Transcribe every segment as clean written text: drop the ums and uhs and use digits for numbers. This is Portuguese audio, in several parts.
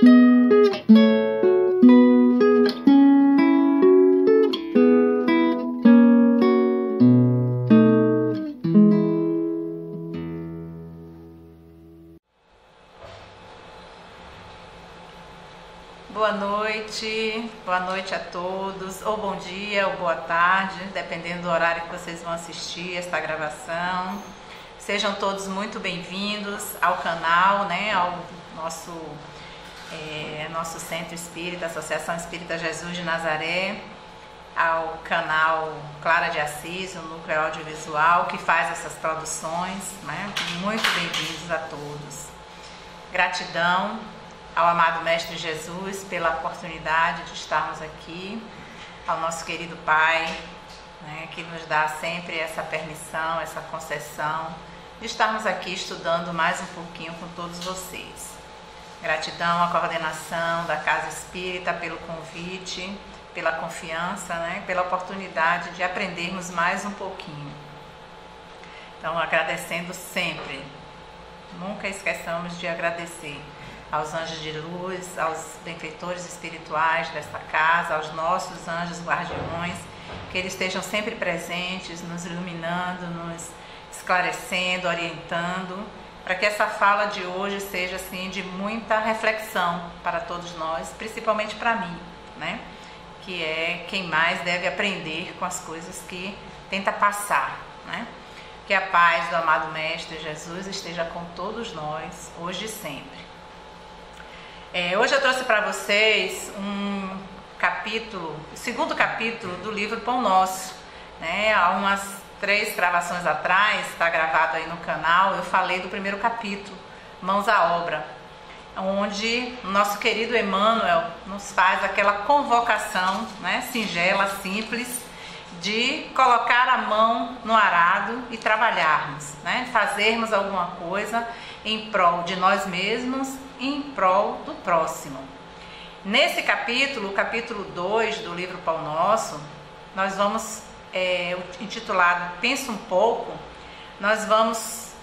Boa noite a todos, ou bom dia, ou boa tarde, dependendo do horário que vocês vão assistir esta gravação. Sejam todos muito bem-vindos ao canal, ao nosso Centro Espírita, Associação Espírita Jesus de Nazaré, ao canal Clara de Assis, o núcleo audiovisual que faz essas produções, Muito bem-vindos a todos. Gratidão ao amado Mestre Jesus pela oportunidade de estarmos aqui, ao nosso querido Pai, que nos dá sempre essa permissão, essa concessão de estarmos aqui estudando mais um pouquinho com todos vocês. Gratidão à coordenação da Casa Espírita pelo convite, pela confiança, pela oportunidade de aprendermos mais um pouquinho. Então, agradecendo sempre, nunca esqueçamos de agradecer aos anjos de luz, aos benfeitores espirituais desta casa, aos nossos anjos guardiões, que eles estejam sempre presentes, nos iluminando, nos esclarecendo, orientando, para que essa fala de hoje seja assim de muita reflexão para todos nós, principalmente para mim, que é quem mais deve aprender com as coisas que tenta passar, Que a paz do amado Mestre Jesus esteja com todos nós, hoje e sempre. Hoje eu trouxe para vocês um capítulo, o segundo capítulo do livro Pão Nosso. Há umas 3 gravações atrás, está gravado aí no canal, eu falei do primeiro capítulo, Mãos à Obra, onde o nosso querido Emmanuel nos faz aquela convocação, singela, simples, de colocar a mão no arado e trabalharmos, fazermos alguma coisa em prol de nós mesmos e em prol do próximo. Nesse capítulo, o capítulo 2 do livro Pão Nosso, nós vamos, intitulado Pensa um Pouco, nós vamos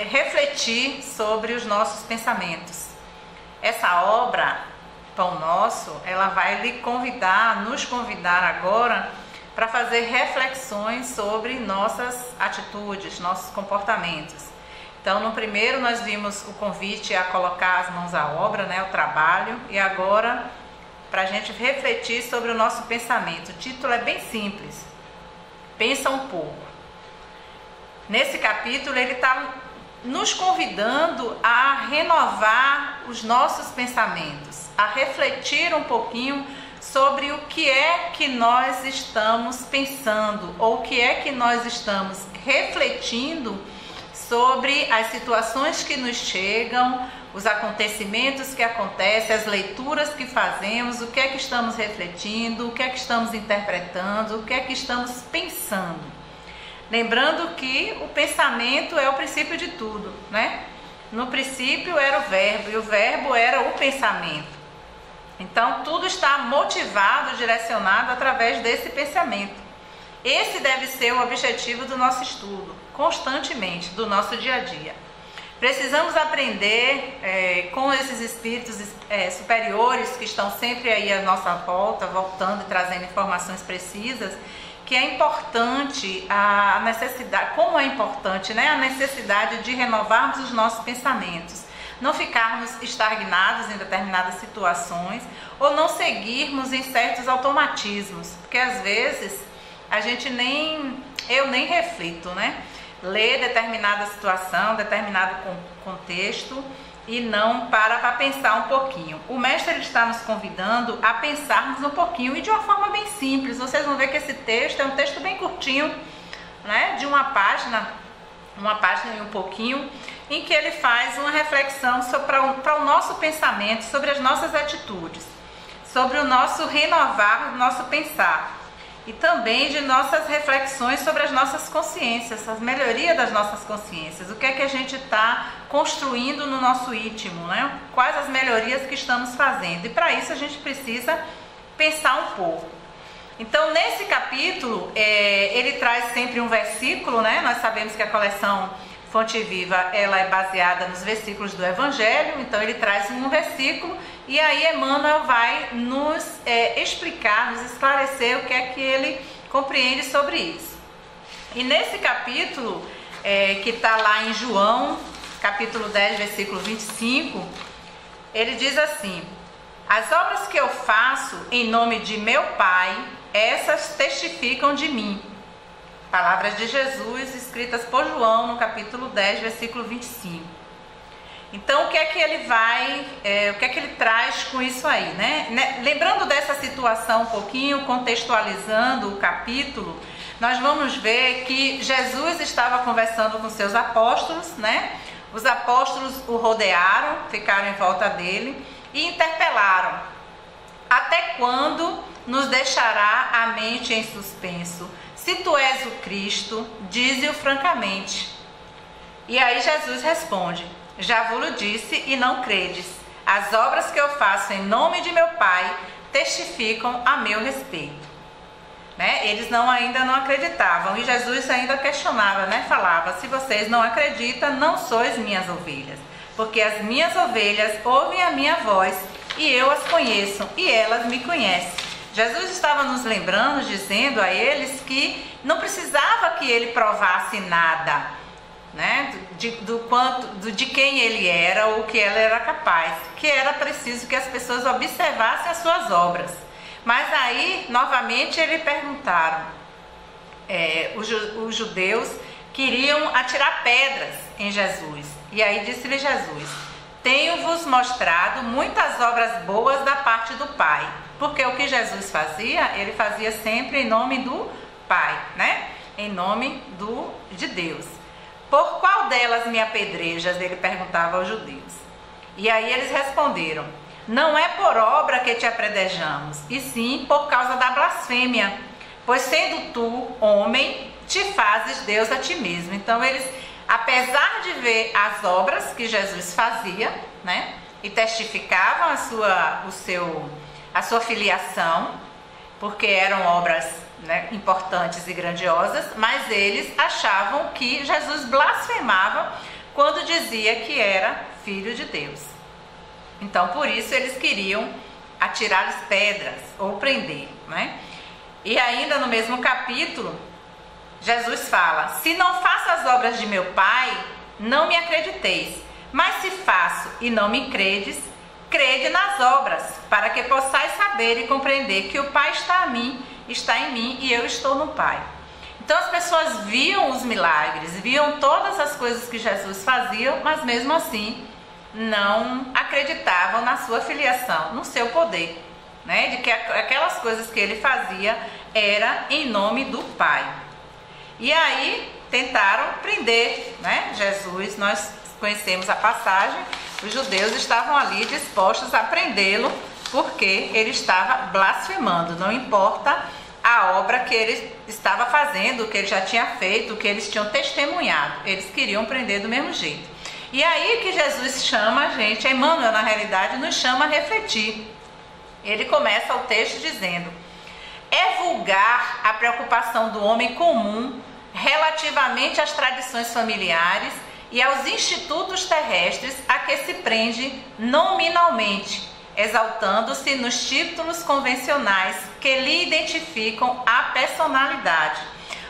refletir sobre os nossos pensamentos. Essa obra, Pão Nosso, ela vai nos convidar agora para fazer reflexões sobre nossas atitudes, nossos comportamentos. Então, no primeiro nós vimos o convite a colocar as mãos à obra, o trabalho, e agora para a gente refletir sobre o nosso pensamento. O título é bem simples, Pensa um Pouco. Nesse capítulo ele está nos convidando a renovar os nossos pensamentos, a refletir um pouquinho sobre o que é que nós estamos pensando, ou o que é que nós estamos refletindo sobre as situações que nos chegam, os acontecimentos que acontecem, as leituras que fazemos, o que é que estamos refletindo, o que é que estamos interpretando, o que é que estamos pensando. Lembrando que o pensamento é o princípio de tudo, No princípio era o verbo, e o verbo era o pensamento. Então, tudo está motivado, direcionado através desse pensamento. Esse deve ser o objetivo do nosso estudo, constantemente, do nosso dia a dia. Precisamos aprender com esses espíritos superiores que estão sempre aí à nossa volta, voltando e trazendo informações precisas, que é importante a necessidade, como é importante, a necessidade de renovarmos os nossos pensamentos, não ficarmos estagnados em determinadas situações ou não seguirmos em certos automatismos, porque às vezes eu nem reflito, Ler determinada situação, determinado contexto e não para pensar um pouquinho. O mestre está nos convidando a pensarmos um pouquinho e de uma forma bem simples. Vocês vão ver que esse texto é um texto bem curtinho, de uma página e um pouquinho, em que ele faz uma reflexão para o nosso pensamento, sobre as nossas atitudes, sobre o nosso renovar, o nosso pensar. E também de nossas reflexões sobre as nossas consciências, a melhoria das nossas consciências, o que é que a gente está construindo no nosso íntimo, Quais as melhorias que estamos fazendo, e para isso a gente precisa pensar um pouco. Então, nesse capítulo, ele traz sempre um versículo, Nós sabemos que a coleção Fonte Viva, ela é baseada nos versículos do Evangelho, então ele traz um versículo e aí Emmanuel vai nos explicar, nos esclarecer o que é que ele compreende sobre isso. E nesse capítulo, que está lá em João, capítulo 10, versículo 25, ele diz assim: as obras que eu faço em nome de meu Pai, essas testificam de mim. Palavras de Jesus escritas por João no capítulo 10, versículo 25. Então, o que é que ele o que é que ele traz com isso aí, né? Lembrando dessa situação um pouquinho, contextualizando o capítulo, nós vamos ver que Jesus estava conversando com seus apóstolos, né? Os apóstolos o rodearam, ficaram em volta dele e interpelaram: até quando nos deixará a mente em suspenso? Se tu és o Cristo, dize-o francamente. E aí Jesus responde: já vos disse e não credes. As obras que eu faço em nome de meu Pai testificam a meu respeito. Né? Eles ainda não acreditavam e Jesus ainda questionava, né? Falava: se vocês não acreditam, não sois minhas ovelhas, porque as minhas ovelhas ouvem a minha voz e eu as conheço e elas me conhecem. Jesus estava nos lembrando, dizendo a eles que não precisava que ele provasse nada, né? De quem ele era ou o que ele era capaz, que era preciso que as pessoas observassem as suas obras. Mas aí, novamente, eles perguntaram, os judeus queriam atirar pedras em Jesus. E aí disse-lhe Jesus: tenho-vos mostrado muitas obras boas da parte do Pai. Porque o que Jesus fazia, ele fazia sempre em nome do Pai, né? Em nome de Deus. Por qual delas me apedrejas? Ele perguntava aos judeus. E aí eles responderam: não é por obra que te apedrejamos, e sim por causa da blasfêmia, pois sendo tu homem, te fazes Deus a ti mesmo. Então eles, apesar de ver as obras que Jesus fazia, né, e testificavam a sua filiação, porque eram obras, né, importantes e grandiosas, mas eles achavam que Jesus blasfemava quando dizia que era filho de Deus. Então, por isso, eles queriam atirar-lhes pedras ou prender, né? E ainda no mesmo capítulo, Jesus fala: se não faço as obras de meu Pai, não me acrediteis. Mas se faço e não me credes, crede nas obras, para que possais saber e compreender que o Pai está em mim e eu estou no Pai. Então as pessoas viam os milagres, viam todas as coisas que Jesus fazia, mas mesmo assim não acreditavam na sua filiação, no seu poder, né? De que aquelas coisas que ele fazia era em nome do Pai. E aí tentaram prender, né, Jesus. Nós conhecemos a passagem. Os judeus estavam ali dispostos a prendê-lo porque ele estava blasfemando, não importa a obra que ele estava fazendo, o que ele já tinha feito, o que eles tinham testemunhado, eles queriam prender do mesmo jeito. E aí que Jesus chama a gente, Emmanuel na realidade nos chama a refletir. Ele começa o texto dizendo: é vulgar a preocupação do homem comum relativamente às tradições familiares e aos institutos terrestres a que se prende nominalmente, exaltando-se nos títulos convencionais que lhe identificam a personalidade.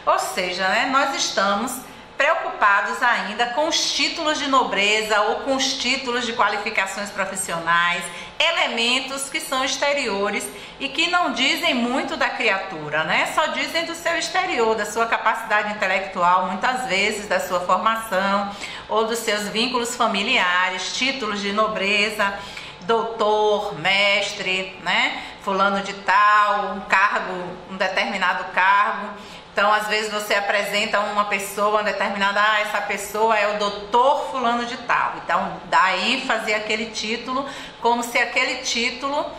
Ou seja, né, nós estamos preocupados ainda com os títulos de nobreza ou com os títulos de qualificações profissionais, elementos que são exteriores e que não dizem muito da criatura, né? Só dizem do seu exterior, da sua capacidade intelectual, muitas vezes da sua formação ou dos seus vínculos familiares, títulos de nobreza, doutor, mestre, né? Fulano de tal, um cargo, um determinado cargo. Então, às vezes você apresenta uma pessoa determinada, essa pessoa é o doutor fulano de tal. Então, dá ênfase àquele título, como se aquele título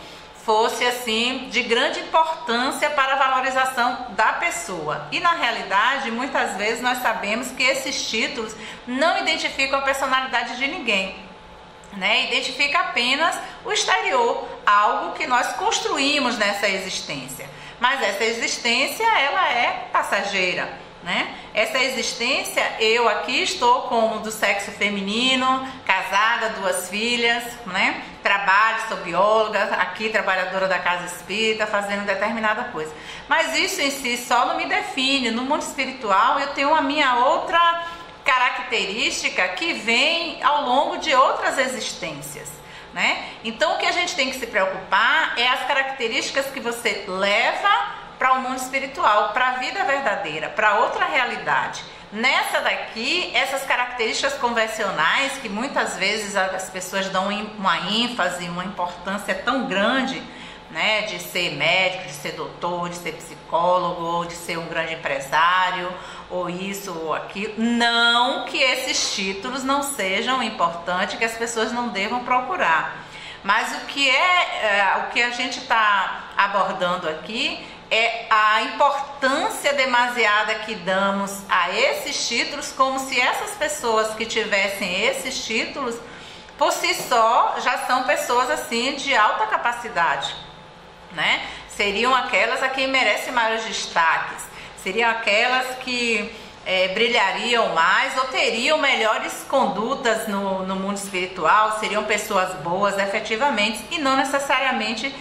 fosse, assim, de grande importância para a valorização da pessoa. E, na realidade, muitas vezes nós sabemos que esses títulos não identificam a personalidade de ninguém, né? Identifica apenas o exterior, algo que nós construímos nessa existência. Mas essa existência, ela é passageira, né? Essa existência, eu aqui estou como do sexo feminino, casada, 2 filhas, né? Trabalho, sou bióloga, aqui trabalhadora da casa espírita, fazendo determinada coisa. Mas isso em si só não me define. No mundo espiritual eu tenho a minha outra característica que vem ao longo de outras existências, né? Então o que a gente tem que se preocupar é as características que você leva para o mundo espiritual, para a vida verdadeira, para outra realidade. Nessa daqui, essas características convencionais que muitas vezes as pessoas dão uma ênfase, uma importância tão grande, né, de ser médico, de ser doutor, de ser psicólogo, de ser um grande empresário, ou isso ou aquilo. Não que esses títulos não sejam importantes, que as pessoas não devam procurar. Mas o que a gente está abordando aqui é a importância demasiada que damos a esses títulos, como se essas pessoas que tivessem esses títulos, por si só, já são pessoas assim de alta capacidade, né? Seriam aquelas a quem merecem maiores destaques, seriam aquelas que brilhariam mais ou teriam melhores condutas no mundo espiritual, seriam pessoas boas efetivamente, e não necessariamente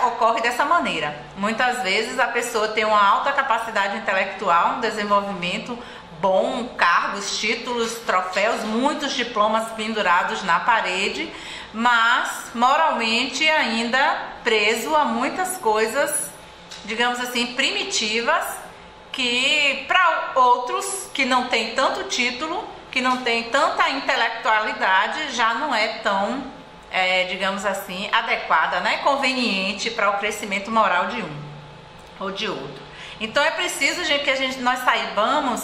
ocorre dessa maneira. Muitas vezes a pessoa tem uma alta capacidade intelectual, um desenvolvimento bom, cargos, títulos, troféus, muitos diplomas pendurados na parede, mas moralmente ainda preso a muitas coisas, digamos assim, primitivas, que para outros que não têm tanto título, que não têm tanta intelectualidade, já não é tão digamos assim, adequada, né? Conveniente para o crescimento moral de um ou de outro. Então é preciso, gente, que nós saibamos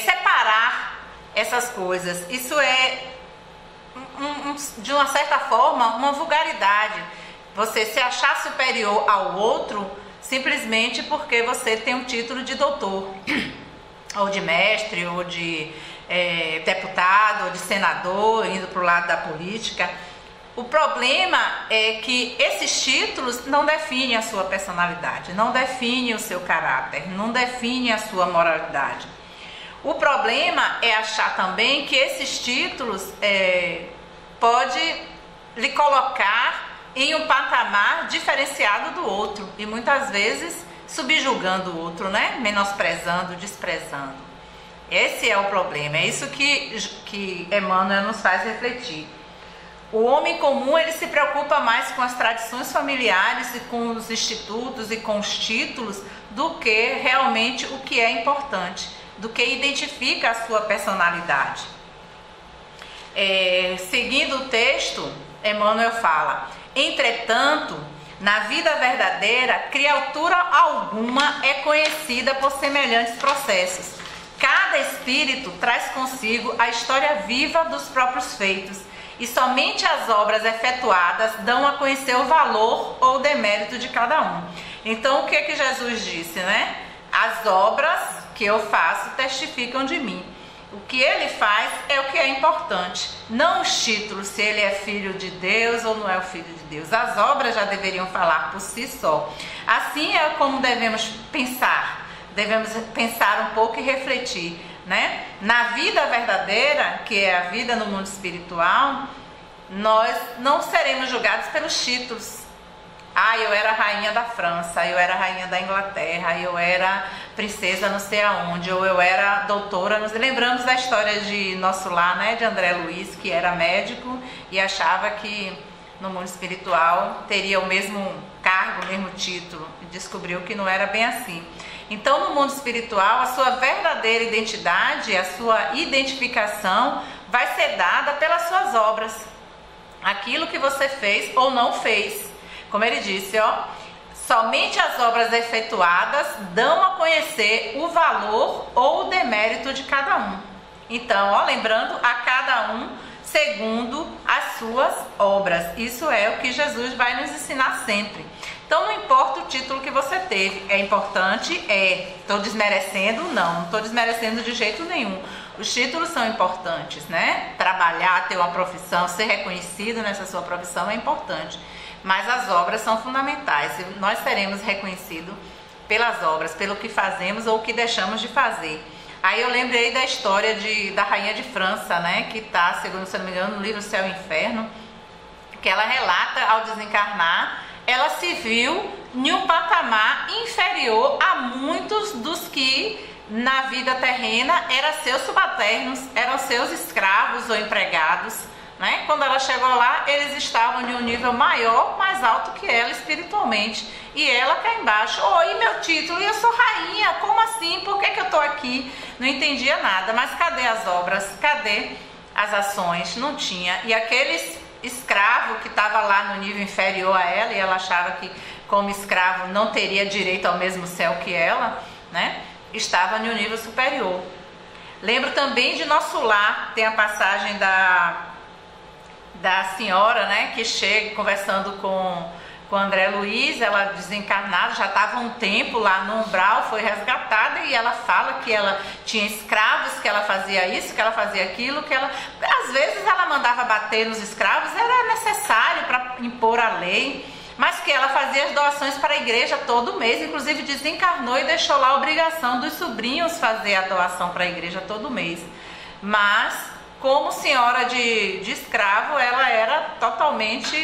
separar essas coisas. Isso é, de uma certa forma, uma vulgaridade. Você se achar superior ao outro simplesmente porque você tem um título de doutor, ou de mestre, ou de deputado, ou de senador, indo para o lado da política. O problema é que esses títulos não definem a sua personalidade, não definem o seu caráter, não definem a sua moralidade. O problema é achar também que esses títulos pode lhe colocar em um patamar diferenciado do outro e muitas vezes subjugando o outro, né? Menosprezando, desprezando. Esse é o problema, é isso que Emmanuel nos faz refletir. O homem comum, ele se preocupa mais com as tradições familiares e com os institutos e com os títulos do que realmente o que é importante, do que identifica a sua personalidade. Seguindo o texto, Emmanuel fala: entretanto, na vida verdadeira, criatura alguma é conhecida por semelhantes processos. Cada espírito traz consigo a história viva dos próprios feitos, e somente as obras efetuadas dão a conhecer o valor ou o demérito de cada um. Então, o que é que Jesus disse, né? As obras que eu faço testificam de mim. O que ele faz é o que é importante, não os títulos, se ele é filho de Deus ou não é o filho de Deus. As obras já deveriam falar por si só. Assim é como devemos pensar um pouco e refletir, né? Na vida verdadeira, que é a vida no mundo espiritual, nós não seremos julgados pelos títulos. Eu era rainha da França, eu era rainha da Inglaterra, eu era princesa não sei aonde, ou eu era doutora. Nos lembramos da história de Nosso Lar, né, de André Luiz, que era médico e achava que no mundo espiritual teria o mesmo cargo, o mesmo título, e descobriu que não era bem assim. Então, no mundo espiritual, a sua verdadeira identidade, a sua identificação vai ser dada pelas suas obras, aquilo que você fez ou não fez. Como ele disse, somente as obras efetuadas dão a conhecer o valor ou o demérito de cada um. Então, lembrando, a cada um segundo as suas obras. Isso é o que Jesus vai nos ensinar sempre. Então, não importa o título que você teve, é importante, estou desmerecendo? Não estou desmerecendo de jeito nenhum. Os títulos são importantes, né? Trabalhar, ter uma profissão, ser reconhecido nessa sua profissão é importante. Mas as obras são fundamentais. Nós seremos reconhecidos pelas obras, pelo que fazemos ou o que deixamos de fazer. Aí eu lembrei da história da Rainha de França, né? Que está, segundo, se não me engano, no livro Céu e Inferno, que ela relata, ao desencarnar, ela se viu em um patamar inferior a muitos dos que na vida terrena eram seus subalternos, eram seus escravos ou empregados, né? Quando ela chegou lá, eles estavam em um nível maior, mais alto que ela espiritualmente, e ela cá embaixo. Oi, meu título, e eu sou rainha, como assim? Por que eu tô aqui? Não entendia nada. Mas cadê as obras? Cadê as ações? Não tinha. E aqueles escravo que estava lá no nível inferior a ela, e ela achava que como escravo não teria direito ao mesmo céu que ela, né? Estava em um nível superior. Lembro também de Nosso Lar, tem a passagem da senhora, né, que chega conversando com André Luiz, ela desencarnada, já estava um tempo lá no umbral, foi resgatada, e ela fala que ela tinha escravos, que ela fazia isso, que ela fazia aquilo, que ela, às vezes ela mandava bater nos escravos, era necessário para impor a lei, mas que ela fazia as doações para a igreja todo mês, inclusive desencarnou e deixou lá a obrigação dos sobrinhos fazer a doação para a igreja todo mês. Mas, como senhora de escravo, ela era totalmente,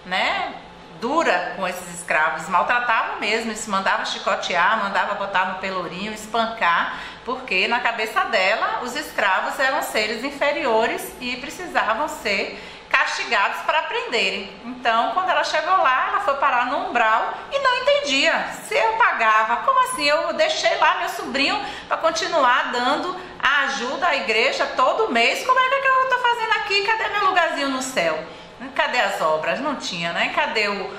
né, dura com esses escravos, maltratava mesmo, se mandava chicotear, mandava botar no pelourinho, espancar, porque na cabeça dela os escravos eram seres inferiores e precisavam ser castigados para aprenderem. Então, quando ela chegou lá, ela foi parar no umbral e não entendia. Se eu pagava, como assim? Eu deixei lá meu sobrinho para continuar dando a ajuda à igreja todo mês. Como é que eu estou fazendo aqui? Cadê meu lugarzinho no céu? Cadê as obras? Não tinha, né? Cadê o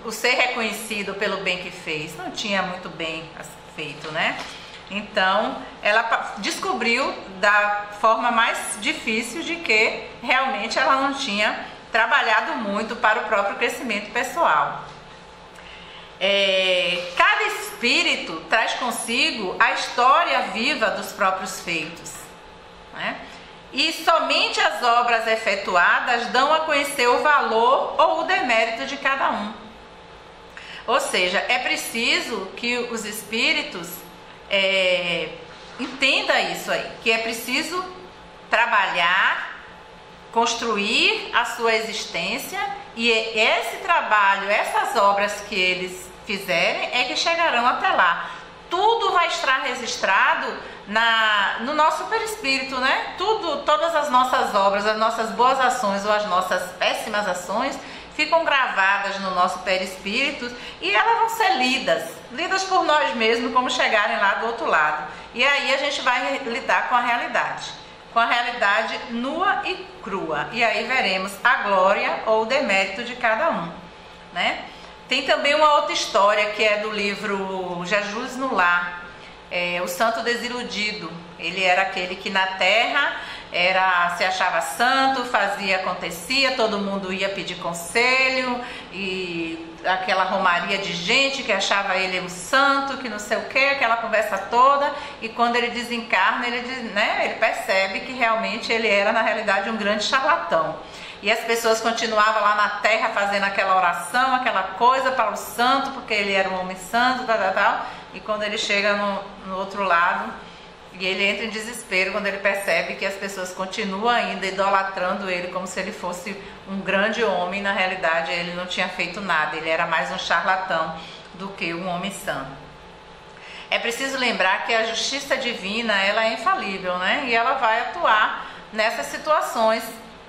ser reconhecido pelo bem que fez? Não tinha muito bem feito, né? Então, ela descobriu da forma mais difícil de que realmente ela não tinha trabalhado muito para o próprio crescimento pessoal. Cada espírito traz consigo a história viva dos próprios feitos, né? E somente as obras efetuadas dão a conhecer o valor ou o demérito de cada um. Ou seja, é preciso que os espíritos entenda isso aí, que é preciso trabalhar, construir a sua existência, e esse trabalho, essas obras que eles fizerem é que chegarão até lá. Tudo vai estar registrado no nosso perispírito, né? Todas as nossas obras, as nossas boas ações ou as nossas péssimas ações ficam gravadas no nosso perispírito, e elas vão ser lidas por nós mesmos, como chegarem lá do outro lado. E aí a gente vai lidar com a realidade nua e crua, e aí veremos a glória ou o demérito de cada um, né? Tem também uma outra história que é do livro Jesus no Lar, o Santo Desiludido. Ele era aquele que na terra se achava santo, fazia, acontecia, todo mundo ia pedir conselho, e aquela romaria de gente que achava ele um santo, que não sei o que, aquela conversa toda, e quando ele desencarna, ele percebe que realmente ele era na realidade um grande charlatão. E as pessoas continuavam lá na terra fazendo aquela oração, aquela coisa para o santo, porque ele era um homem santo, tal. E quando ele chega no outro lado, e ele entra em desespero quando ele percebe que as pessoas continuam ainda idolatrando ele como se ele fosse um grande homem. Na realidade, ele não tinha feito nada, ele era mais um charlatão do que um homem santo. É preciso lembrar que a justiça divina, ela é infalível, né? E ela vai atuar nessas situações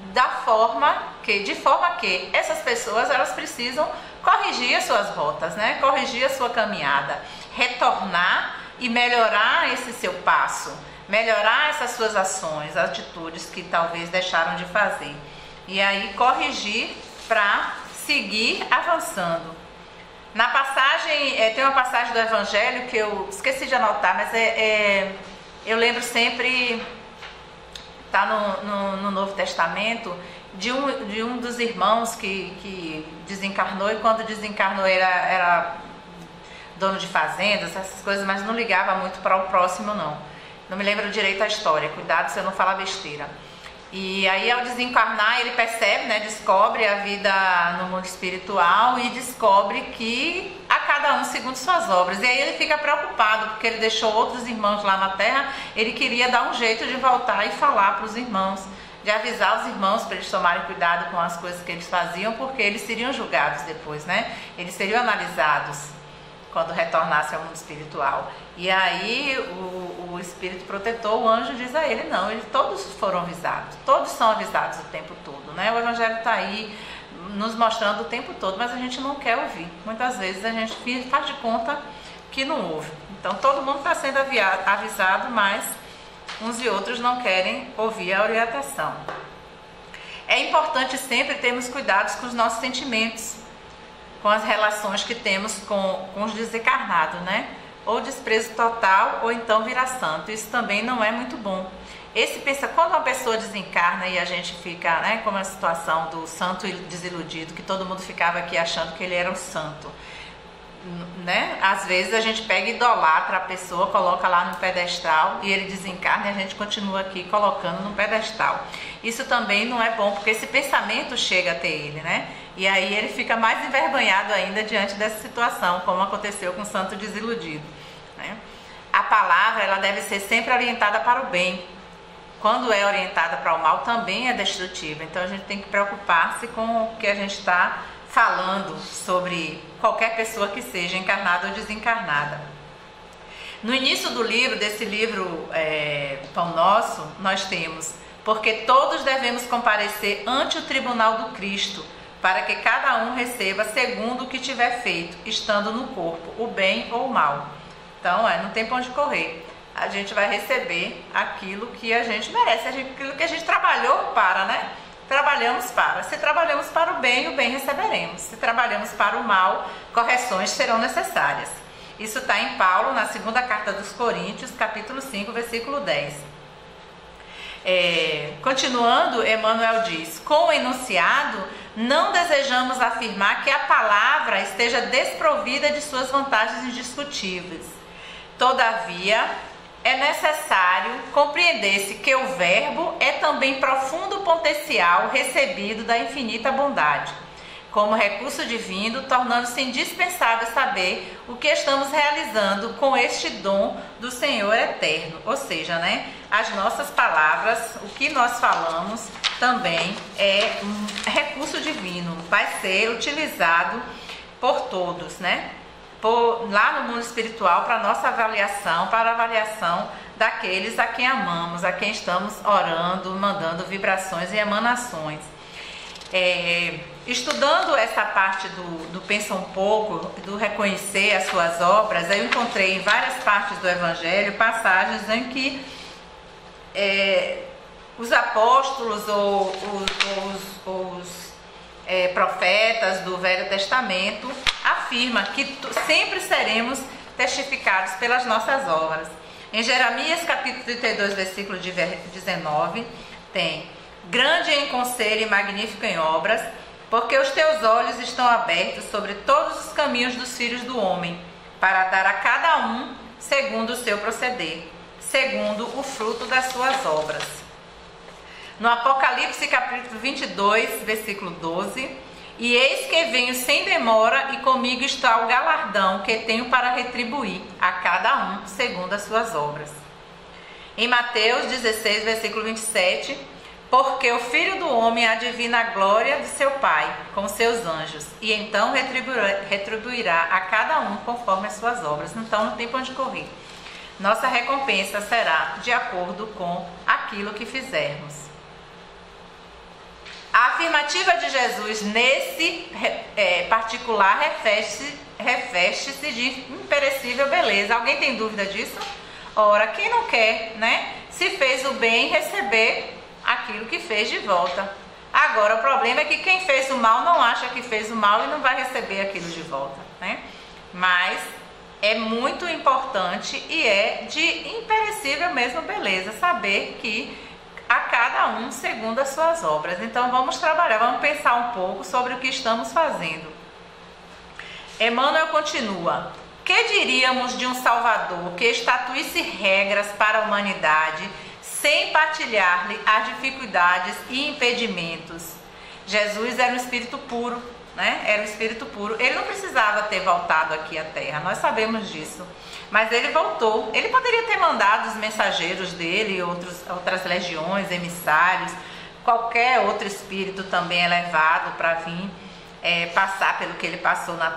de forma que essas pessoas, elas precisam corrigir as suas rotas, né? Corrigir a sua caminhada, retornar e melhorar esse seu passo, melhorar essas suas ações, atitudes que talvez deixaram de fazer, e aí corrigir para seguir avançando. Na passagem, tem uma passagem do Evangelho que eu esqueci de anotar, mas eu lembro sempre, está no Novo Testamento, de um dos irmãos que desencarnou, e quando desencarnou era dono de fazendas, essas coisas, mas não ligava muito para o próximo, não me lembro direito a história, cuidado se eu não falar besteira. E aí, ao desencarnar, ele percebe, né, descobre a vida no mundo espiritual e descobre que a cada um segundo suas obras. E aí ele fica preocupado, porque ele deixou outros irmãos lá na Terra, ele queria dar um jeito de voltar e falar para os irmãos, de avisar os irmãos para eles tomarem cuidado com as coisas que eles faziam, porque eles seriam julgados depois, né? Eles seriam analisados quando retornasse ao mundo espiritual. E aí o espírito protetor, o anjo, diz a ele, não, todos foram avisados, todos são avisados o tempo todo, né? O evangelho está aí nos mostrando o tempo todo, mas a gente não quer ouvir. Muitas vezes a gente faz de conta que não ouve. Então todo mundo está sendo avisado, mas uns e outros não querem ouvir a orientação. É importante sempre termos cuidados com os nossos sentimentos, com as relações que temos com os desencarnados, né? Ou desprezo total, ou então virar santo. Isso também não é muito bom. Quando uma pessoa desencarna e a gente fica, né, como a situação do santo desiludido, que todo mundo ficava aqui achando que ele era um santo, né? Às vezes a gente pega e idolatra a pessoa, coloca lá no pedestal e ele desencarna e a gente continua aqui colocando no pedestal. Isso também não é bom, porque esse pensamento chega até ele, né? E aí ele fica mais envergonhado ainda diante dessa situação, como aconteceu com o santo desiludido, né? A palavra, ela deve ser sempre orientada para o bem. Quando é orientada para o mal, também é destrutiva. Então a gente tem que preocupar-se com o que a gente está falando sobre qualquer pessoa que seja, encarnada ou desencarnada. No início do livro, desse livro Pão Nosso, nós temos: porque todos devemos comparecer ante o tribunal do Cristo, para que cada um receba segundo o que tiver feito, estando no corpo, o bem ou o mal. Então, não tem pra onde correr. A gente vai receber aquilo que a gente merece, aquilo que a gente trabalhou para, né? Trabalhamos para. Se trabalhamos para o bem receberemos. Se trabalhamos para o mal, correções serão necessárias. Isso está em Paulo, na segunda carta dos Coríntios, capítulo 5, versículo 10. Continuando, Emmanuel diz: com o enunciado, não desejamos afirmar que a palavra esteja desprovida de suas vantagens indiscutíveis. Todavia, é necessário compreender-se que o verbo é também profundo potencial recebido da infinita bondade, como recurso divino, tornando-se indispensável saber o que estamos realizando com este dom do Senhor eterno. Ou seja, né, as nossas palavras, o que nós falamos, também é um recurso divino, vai ser utilizado por todos, né? Lá no mundo espiritual, para nossa avaliação, para a avaliação daqueles a quem amamos, a quem estamos orando, mandando vibrações e emanações. Estudando essa parte do pensa um pouco, do reconhecer as suas obras, eu encontrei em várias partes do Evangelho passagens em que os apóstolos ou os profetas do Velho Testamento afirma que sempre seremos testificados pelas nossas obras. Em Jeremias capítulo 32, versículo 19, tem: grande em conselho e magnífico em obras, porque os teus olhos estão abertos sobre todos os caminhos dos filhos do homem, para dar a cada um segundo o seu proceder, segundo o fruto das suas obras. No Apocalipse capítulo 22, versículo 12: e eis que venho sem demora, e comigo está o galardão que tenho para retribuir a cada um segundo as suas obras. Em Mateus 16, versículo 27: porque o Filho do Homem adivina a glória de seu Pai com seus anjos, e então retribuirá a cada um conforme as suas obras. Então não tem para onde correr. Nossa recompensa será de acordo com aquilo que fizermos. A afirmativa de Jesus nesse particular reveste-se de imperecível beleza. Alguém tem dúvida disso? Ora, quem não quer, né? Se fez o bem, receber aquilo que fez de volta. Agora, o problema é que quem fez o mal não acha que fez o mal e não vai receber aquilo de volta, né? Mas é muito importante e é de imperecível mesmo beleza saber que a cada um segundo as suas obras. Então vamos trabalhar, vamos pensar um pouco sobre o que estamos fazendo. Emmanuel continua: que diríamos de um Salvador que estatuísse regras para a humanidade sem partilhar-lhe as dificuldades e impedimentos. Jesus era um espírito puro, né? Era um espírito puro. Ele não precisava ter voltado aqui à Terra, nós sabemos disso. Mas ele voltou. Ele poderia ter mandado os mensageiros dele, outras legiões, emissários, qualquer outro espírito também elevado para vir passar pelo que ele passou na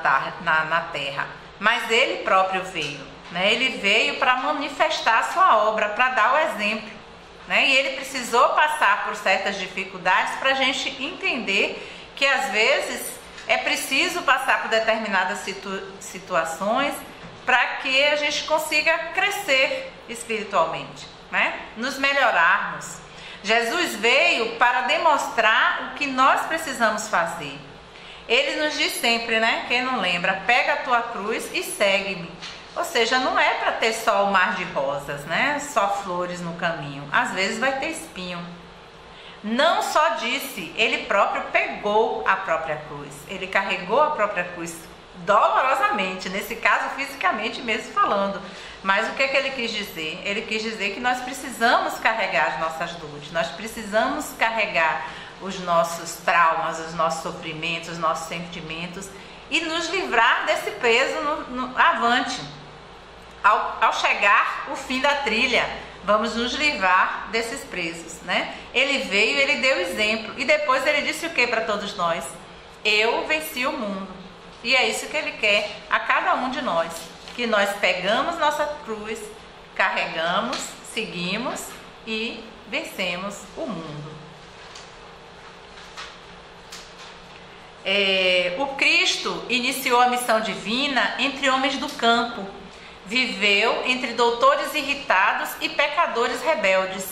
Terra. Mas ele próprio veio, né? Ele veio para manifestar a sua obra, para dar o exemplo, né? E ele precisou passar por certas dificuldades para a gente entender que às vezes é preciso passar por determinadas situações para que a gente consiga crescer espiritualmente, né? Nos melhorarmos. Jesus veio para demonstrar o que nós precisamos fazer. Ele nos diz sempre, né? Quem não lembra, pega a tua cruz e segue-me. Ou seja, não é para ter só o mar de rosas, né? Só flores no caminho. Às vezes vai ter espinho. Não só disse, ele próprio pegou a própria cruz. Ele carregou a própria cruz dolorosamente, nesse caso fisicamente mesmo falando. Mas o que é que ele quis dizer? Ele quis dizer que nós precisamos carregar as nossas dores, nós precisamos carregar os nossos traumas, os nossos sofrimentos, os nossos sentimentos e nos livrar desse peso avante. Ao chegar o fim da trilha, vamos nos livrar desses presos, né? Ele veio, ele deu exemplo e depois ele disse o que para todos nós? Eu venci o mundo. E é isso que ele quer a cada um de nós, que nós pegamos nossa cruz, carregamos, seguimos e vencemos o mundo. O Cristo iniciou a missão divina entre homens do campo, viveu entre doutores irritados e pecadores rebeldes,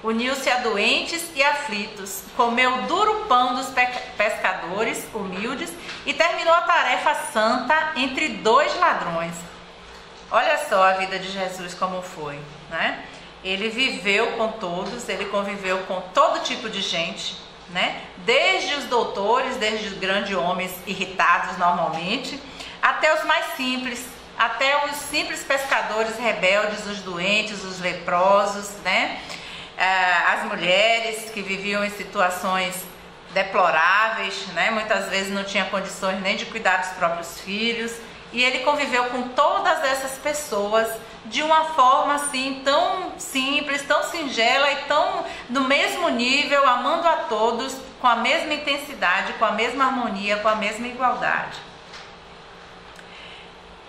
uniu-se a doentes e aflitos, comeu duro pão dos pescadores humildes e terminou a tarefa santa entre dois ladrões. Olha só a vida de Jesus como foi, né? Ele viveu com todos, ele conviveu com todo tipo de gente, né? Desde os doutores, desde os grandes homens irritados normalmente, até os mais simples, até os simples pescadores rebeldes, os doentes, os leprosos, né? As mulheres que viviam em situações deploráveis, né? Muitas vezes não tinha condições nem de cuidar dos próprios filhos, e ele conviveu com todas essas pessoas de uma forma assim tão simples, tão singela e tão no mesmo nível, amando a todos com a mesma intensidade, com a mesma harmonia, com a mesma igualdade.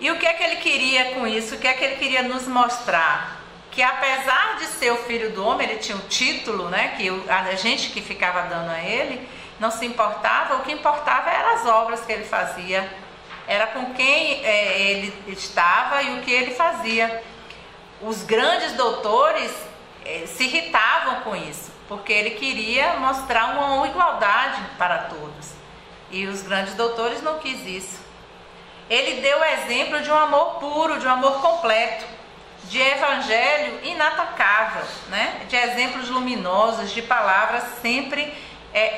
E o que é que ele queria com isso? O que é que ele queria nos mostrar? Que apesar de ser o filho do homem, ele tinha um título, né, que a gente que ficava dando a ele, não se importava, o que importava eram as obras que ele fazia, era com quem ele estava e o que ele fazia. Os grandes doutores se irritavam com isso, porque ele queria mostrar uma igualdade para todos. E os grandes doutores não quis isso. Ele deu o exemplo de um amor puro, de um amor completo, de evangelho inatacável, né? De exemplos luminosos, de palavras sempre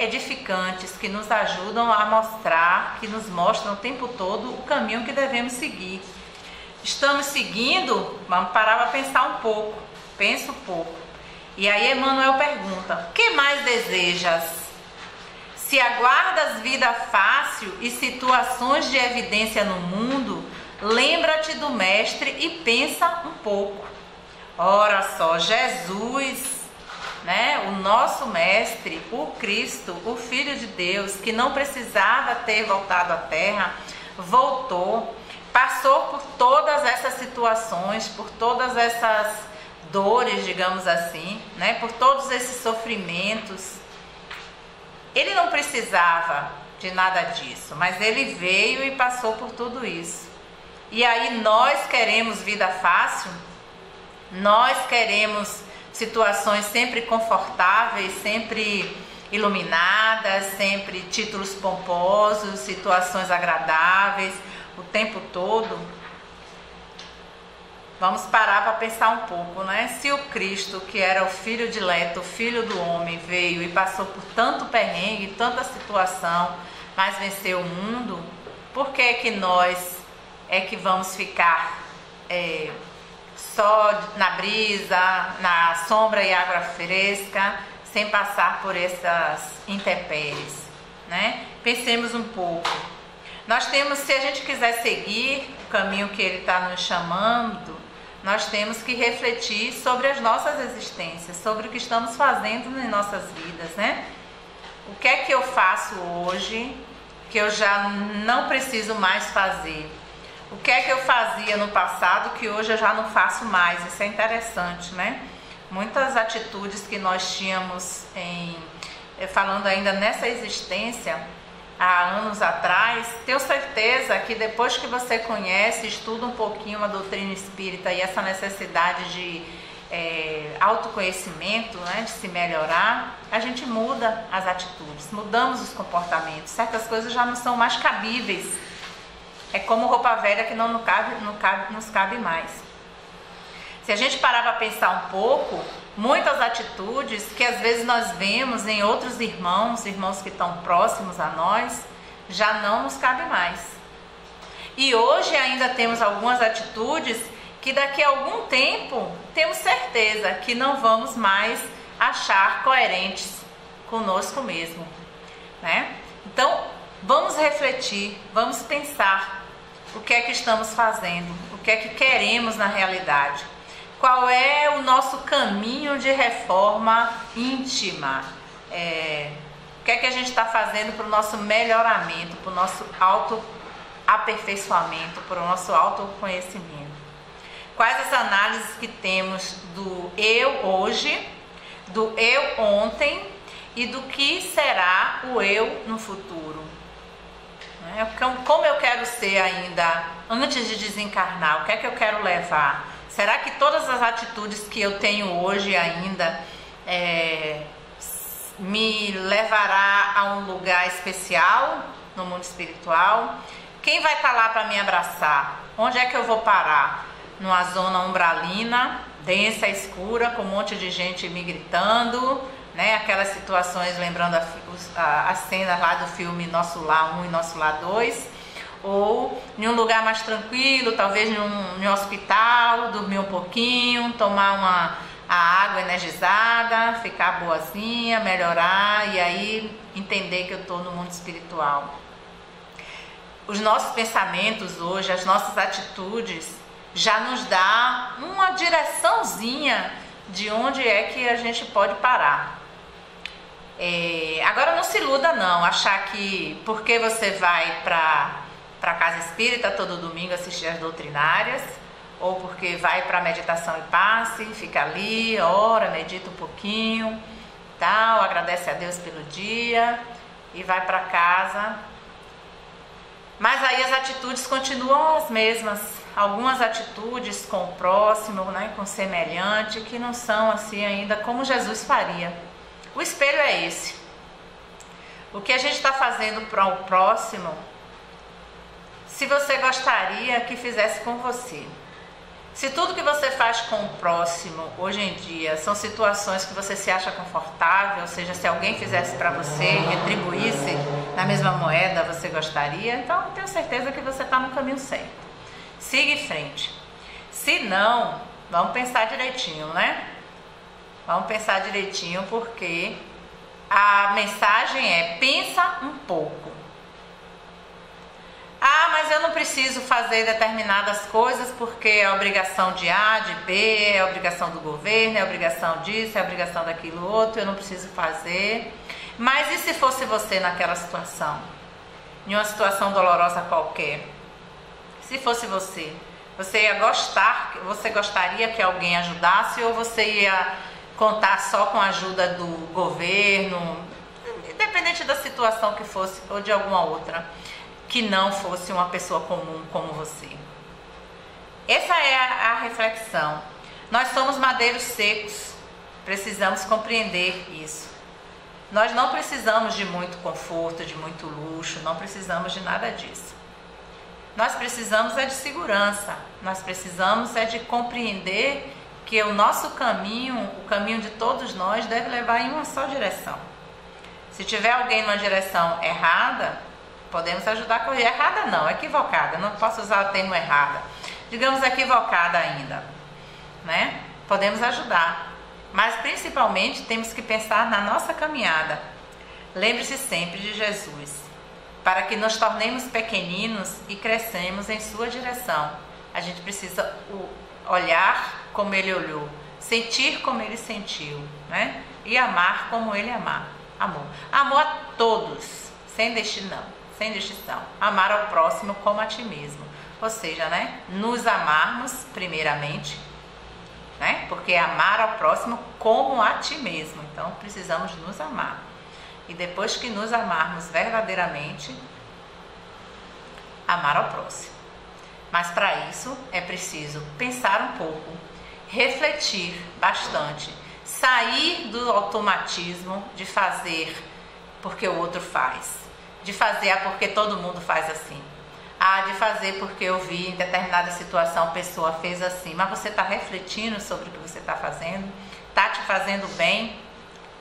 edificantes, que nos ajudam a mostrar, que nos mostram o tempo todo o caminho que devemos seguir. Estamos seguindo? Vamos parar para pensar um pouco, pensa um pouco. E aí Emmanuel pergunta, o que mais desejas? Se aguardas vida fácil e situações de evidência no mundo, lembra-te do Mestre e pensa um pouco. Ora só, Jesus, né, o nosso Mestre, o Cristo, o Filho de Deus, que não precisava ter voltado à Terra, voltou, passou por todas essas situações, por todas essas dores, digamos assim, né, por todos esses sofrimentos. Ele não precisava de nada disso, mas ele veio e passou por tudo isso. E aí nós queremos vida fácil? Nós queremos situações sempre confortáveis, sempre iluminadas, sempre títulos pomposos, situações agradáveis, o tempo todo? Vamos parar para pensar um pouco, né? Se o Cristo, que era o Filho dileto, o Filho do homem, veio e passou por tanto perrengue, tanta situação, mas venceu o mundo, por que que nós é que vamos ficar só na brisa, na sombra e água fresca, sem passar por essas intempéries, né? Pensemos um pouco. Nós temos, se a gente quiser seguir o caminho que Ele está nos chamando, nós temos que refletir sobre as nossas existências, sobre o que estamos fazendo em nossas vidas, né? O que é que eu faço hoje que eu já não preciso mais fazer? O que é que eu fazia no passado que hoje eu já não faço mais? Isso é interessante, né? Muitas atitudes que nós tínhamos falando ainda nessa existência há anos atrás, tenho certeza que depois que você conhece, estuda um pouquinho a doutrina espírita e essa necessidade de autoconhecimento, né, de se melhorar, a gente muda as atitudes, mudamos os comportamentos, certas coisas já não são mais cabíveis. É como roupa velha que não nos cabe mais. Se a gente parar para pensar um pouco, muitas atitudes que às vezes nós vemos em outros irmãos que estão próximos a nós, já não nos cabe mais. E hoje ainda temos algumas atitudes que daqui a algum tempo temos certeza que não vamos mais achar coerentes conosco mesmo, né? Então, vamos refletir, vamos pensar o que é que estamos fazendo, o que é que queremos na realidade. Qual é o nosso caminho de reforma íntima? O que é que a gente está fazendo para o nosso melhoramento, para o nosso autoaperfeiçoamento, para o nosso autoconhecimento? Quais as análises que temos do eu hoje, do eu ontem e do que será o eu no futuro? Como eu quero ser ainda antes de desencarnar? O que é que eu quero levar? Será que todas as atitudes que eu tenho hoje ainda me levará a um lugar especial no mundo espiritual? Quem vai estar lá para me abraçar? Onde é que eu vou parar? Numa zona umbralina, densa, escura, com um monte de gente me gritando, né? Aquelas situações, lembrando as cenas lá do filme Nosso Lar 1 e Nosso Lar 2, ou em um lugar mais tranquilo, talvez em um hospital, dormir um pouquinho, tomar a água energizada, ficar boazinha, melhorar e aí entender que eu estou no mundo espiritual. Os nossos pensamentos hoje, as nossas atitudes já nos dá uma direçãozinha de onde é que a gente pode parar. Agora não se iluda não, achar que porque você vai para a casa espírita todo domingo assistir as doutrinárias, ou porque vai para a meditação e passe, fica ali, ora, medita um pouquinho, tal, agradece a Deus pelo dia e vai para casa. Mas aí as atitudes continuam as mesmas. Algumas atitudes com o próximo, né, com o semelhante, que não são assim ainda como Jesus faria. O espelho é esse. O que a gente está fazendo para o próximo, se você gostaria que fizesse com você. Se tudo que você faz com o próximo hoje em dia são situações que você se acha confortável, ou seja, se alguém fizesse para você, retribuísse na mesma moeda, você gostaria, então eu tenho certeza que você está no caminho certo. Siga em frente. Se não, vamos pensar direitinho, né? Vamos pensar direitinho, porque a mensagem é: pensa um pouco. Ah, mas eu não preciso fazer determinadas coisas porque é obrigação de A, de B, é obrigação do governo, é obrigação disso, é obrigação daquilo outro, eu não preciso fazer. Mas e se fosse você naquela situação? Em uma situação dolorosa qualquer? Se fosse você, você gostaria que alguém ajudasse, ou você ia contar só com a ajuda do governo, independente da situação que fosse, ou de alguma outra, que não fosse uma pessoa comum como você? Essa é a reflexão. Nós somos madeiros secos, precisamos compreender isso. Nós não precisamos de muito conforto, de muito luxo, não precisamos de nada disso. Nós precisamos de segurança, nós precisamos de compreender que o nosso caminho, o caminho de todos nós, deve levar em uma só direção. Se tiver alguém numa direção errada, podemos ajudar a corrigir. Errada não, equivocada, não posso usar o termo errada. Digamos equivocada ainda. né? Podemos ajudar, mas principalmente temos que pensar na nossa caminhada. Lembre-se sempre de Jesus, para que nos tornemos pequeninos e crescemos em sua direção. A gente precisa olhar como ele olhou, sentir como ele sentiu, né? E amar como ele amou. Amor a todos, sem distinção. Amar ao próximo como a ti mesmo. Ou seja, né? Nos amarmos primeiramente, né? Porque amar ao próximo como a ti mesmo. Então precisamos nos amar. E depois que nos amarmos verdadeiramente, amar ao próximo. Mas para isso é preciso pensar um pouco, refletir bastante, sair do automatismo de fazer porque o outro faz, de fazer porque todo mundo faz assim, de fazer porque eu vi em determinada situação a pessoa fez assim. Mas você está refletindo sobre o que você está fazendo? Está te fazendo bem?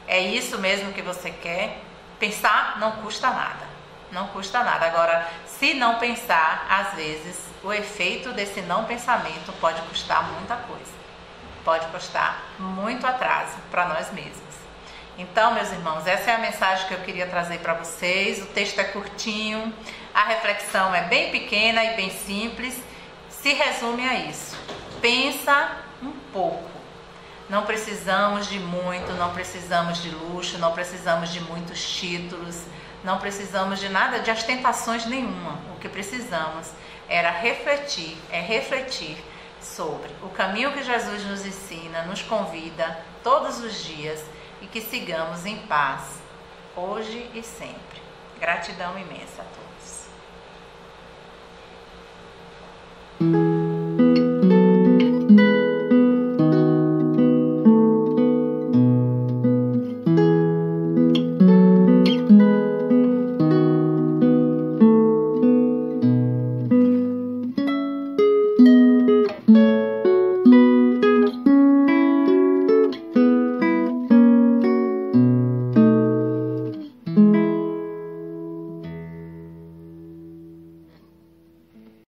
É isso mesmo que você quer? Pensar não custa nada, não custa nada. Agora, se não pensar, às vezes o efeito desse não pensamento pode custar muita coisa, pode custar muito atraso para nós mesmos. Então, meus irmãos, essa é a mensagem que eu queria trazer para vocês. O texto é curtinho, a reflexão é bem pequena e bem simples, se resume a isso. Pensa um pouco. Não precisamos de muito, não precisamos de luxo, não precisamos de muitos títulos, não precisamos de nada, de ostentações nenhuma. O que precisamos é refletir sobre o caminho que Jesus nos ensina, nos convida todos os dias, e que sigamos em paz, hoje e sempre. Gratidão imensa a todos.